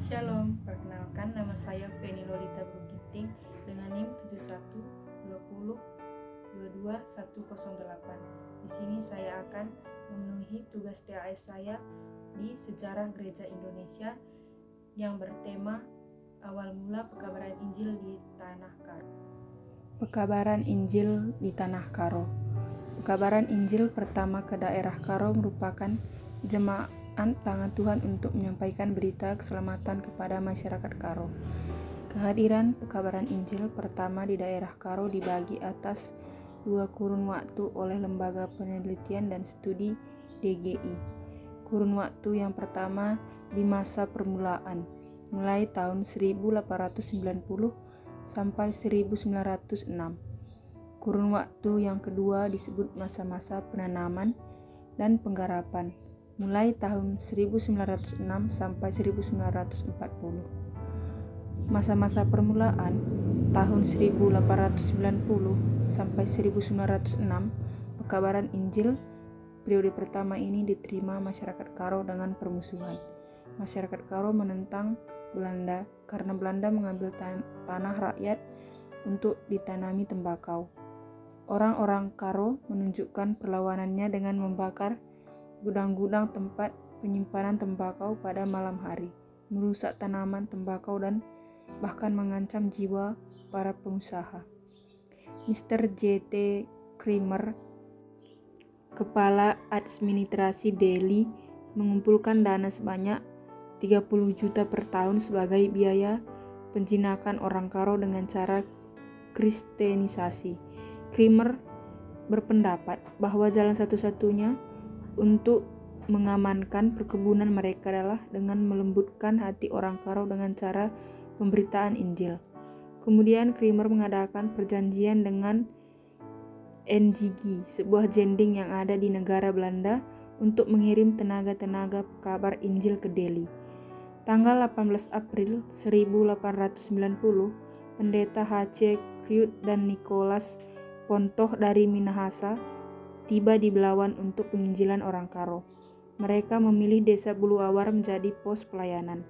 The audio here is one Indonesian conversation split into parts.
Shalom, perkenalkan nama saya Feni Lolita Bruginting dengan NIM 7120222108. Di sini saya akan memenuhi tugas TAS saya di Sejarah Gereja Indonesia yang bertema Awal Mula Pekabaran Injil di Tanah Karo. Pekabaran Injil di Tanah Karo. Pekabaran Injil pertama ke daerah Karo merupakan jemaat tangan Tuhan untuk menyampaikan berita keselamatan kepada masyarakat Karo. Kehadiran pekabaran Injil pertama di daerah Karo dibagi atas 2 kurun waktu oleh Lembaga Penelitian dan Studi DGI. Kurun waktu yang pertama di masa permulaan, mulai tahun 1890 sampai 1906. Kurun waktu yang kedua disebut masa-masa penanaman dan penggarapan, mulai tahun 1906 sampai 1940. Masa-masa permulaan tahun 1890 sampai 1906, pekabaran Injil periode pertama ini diterima masyarakat Karo dengan permusuhan. Masyarakat Karo menentang Belanda karena Belanda mengambil tanah rakyat untuk ditanami tembakau. Orang-orang Karo menunjukkan perlawanannya dengan membakar gudang-gudang tempat penyimpanan tembakau pada malam hari, merusak tanaman tembakau dan bahkan mengancam jiwa para pengusaha. Mr. J.T. Creamer, kepala administrasi Delhi, mengumpulkan dana sebanyak 30 juta per tahun sebagai biaya penjinakan orang Karo dengan cara kristenisasi. Creamer berpendapat bahwa jalan satu-satunya untuk mengamankan perkebunan mereka adalah dengan melembutkan hati orang Karo dengan cara pemberitaan Injil. Kemudian Creamer mengadakan perjanjian dengan NGG, sebuah jending yang ada di negara Belanda, untuk mengirim tenaga-tenaga pekabar Injil ke Delhi. Tanggal 18 April 1890, pendeta H.C. Crute dan Nicholas Pontoh dari Minahasa tiba di Belawan untuk penginjilan orang Karo. Mereka memilih desa Buluawar menjadi pos pelayanan.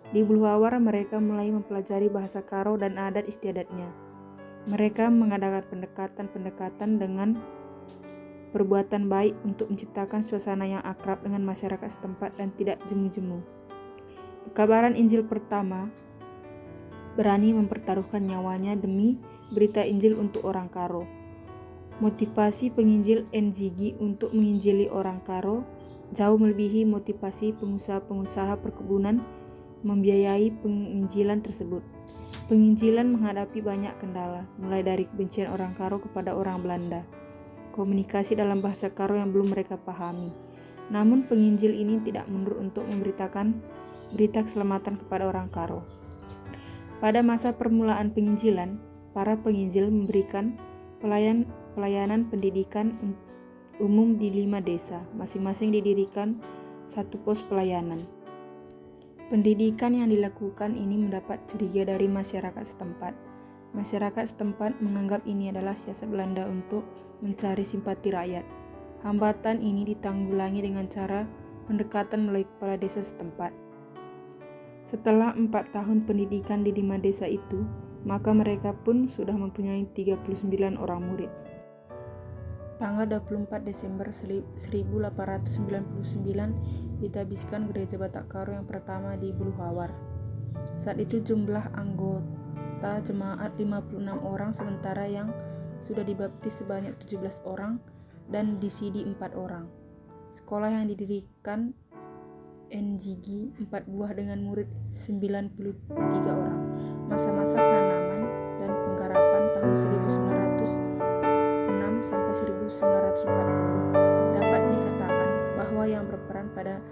Di Buluawar mereka mulai mempelajari bahasa Karo dan adat istiadatnya. Mereka mengadakan pendekatan-pendekatan dengan perbuatan baik untuk menciptakan suasana yang akrab dengan masyarakat setempat dan tidak jemu-jemu. Pekabaran Injil pertama berani mempertaruhkan nyawanya demi berita Injil untuk orang Karo. Motivasi penginjil NGG untuk menginjili orang Karo jauh melebihi motivasi pengusaha-pengusaha perkebunan membiayai penginjilan tersebut. Penginjilan menghadapi banyak kendala, mulai dari kebencian orang Karo kepada orang Belanda, komunikasi dalam bahasa Karo yang belum mereka pahami. Namun penginjil ini tidak mundur untuk memberitakan berita keselamatan kepada orang Karo. Pada masa permulaan penginjilan, para penginjil memberikan pelayanan pendidikan umum di 5 desa, masing-masing didirikan satu pos pelayanan. Pendidikan yang dilakukan ini mendapat curiga dari masyarakat setempat. Masyarakat setempat menganggap ini adalah siasat Belanda untuk mencari simpati rakyat. Hambatan ini ditanggulangi dengan cara pendekatan melalui kepala desa setempat. Setelah 4 tahun pendidikan di 5 desa itu, maka mereka pun sudah mempunyai 39 orang murid. Tanggal 24 Desember 1899 ditabiskan gereja Batak Karo yang pertama di Buluawar. Saat itu jumlah anggota jemaat 56 orang, sementara yang sudah dibaptis sebanyak 17 orang dan disidi 4 orang. Sekolah yang didirikan NGG 4 buah dengan murid 93 orang. Masa-masa penanaman dan penggarapan tahun 1906 sampai 1940. Dapat dikatakan bahwa yang berperan pada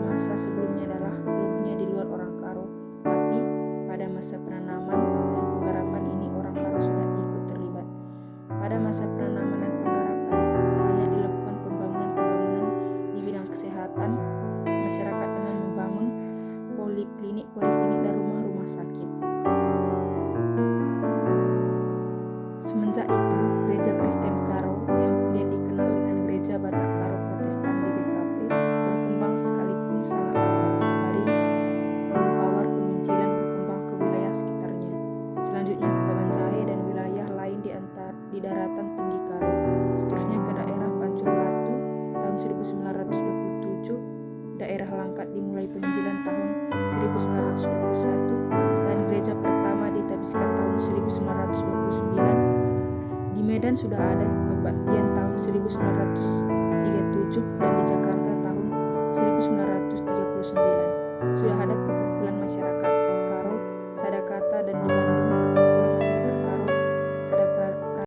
masa sebelumnya adalah seluruhnya di luar orang Karo, tapi pada masa penanaman dan penggarapan ini orang Karo sudah ikut terlibat. Pada masa penanaman dan penggarapan banyak dilakukan pembangunan di bidang kesehatan masyarakat dengan membangun poliklinik dan rumah-rumah sakit. Semenjak itu, gereja Kristen Karo yang kemudian dikenal dengan gereja Batak Karo Protestan GBKP berkembang sekalipun sangat lambat. Dari Buluawar Medan sudah ada kebaktian tahun 1937 dan di Jakarta tahun 1939. Sudah ada